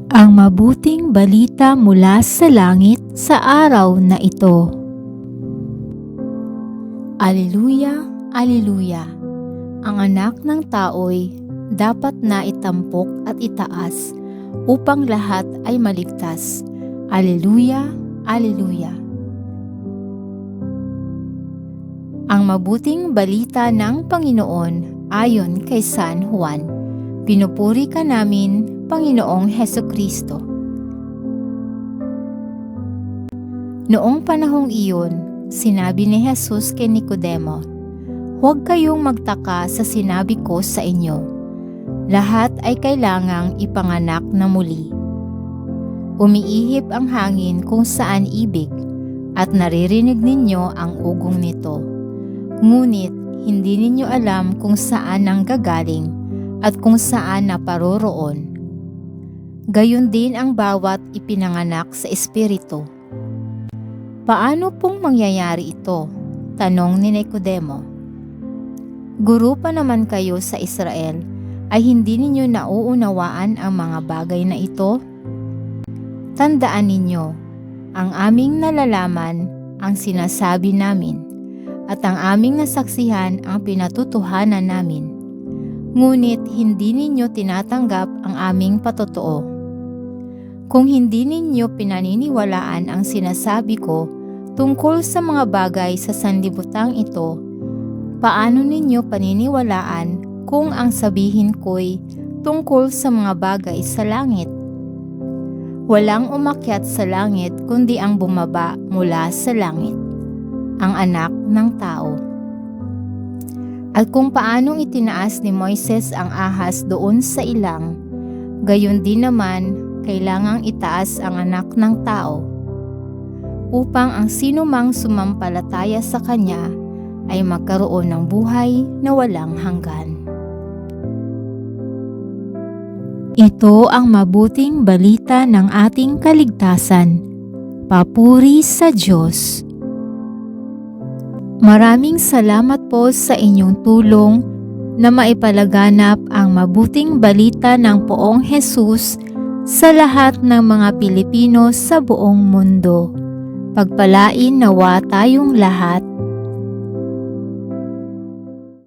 Ang mabuting balita mula sa langit sa araw na ito. Aleluya, aleluya! Ang anak ng tao'y dapat na itampok at itaas upang lahat ay maligtas. Aleluya, aleluya! Ang mabuting balita ng Panginoon ayon kay San Juan. Pinupuri ka namin, Panginoong Hesukristo. Noong panahong iyon, sinabi ni Jesus kay Nicodemo, "Huwag kayong magtaka sa sinabi ko sa inyo. Lahat ay kailangang ipanganak na muli. Umiihip ang hangin kung saan ibig, at naririnig ninyo ang ugong nito. Ngunit hindi ninyo alam kung saan nanggagaling at kung saan naparoroon. Gayon din ang bawat ipinanganak sa Espiritu." "Paano pong mangyayari ito?" tanong ni Nicodemo. "Guro pa naman kayo sa Israel, ay hindi ninyo nauunawaan ang mga bagay na ito? Tandaan ninyo, ang aming nalalaman ang sinasabi namin, at ang aming nasaksihan ang pinatutuhanan namin. Ngunit hindi ninyo tinatanggap ang aming patotoo. Kung hindi ninyo pinaniniwalaan ang sinasabi ko tungkol sa mga bagay sa sanlibutang ito, paano ninyo paniniwalaan kung ang sabihin ko'y tungkol sa mga bagay sa langit? Walang umakyat sa langit kundi ang bumaba mula sa langit, ang Anak ng Tao. At kung paanong itinaas ni Moises ang ahas doon sa ilang, gayon din naman kailangang itaas ang Anak ng Tao, upang ang sinumang sumampalataya sa Kanya ay magkaroon ng buhay na walang hanggan." Ito ang mabuting balita ng ating kaligtasan. Papuri sa Diyos. Maraming salamat po sa inyong tulong na maipalaganap ang mabuting balita ng Poong Jesus sa lahat ng mga Pilipino sa buong mundo. Pagpalain nawa tayong lahat.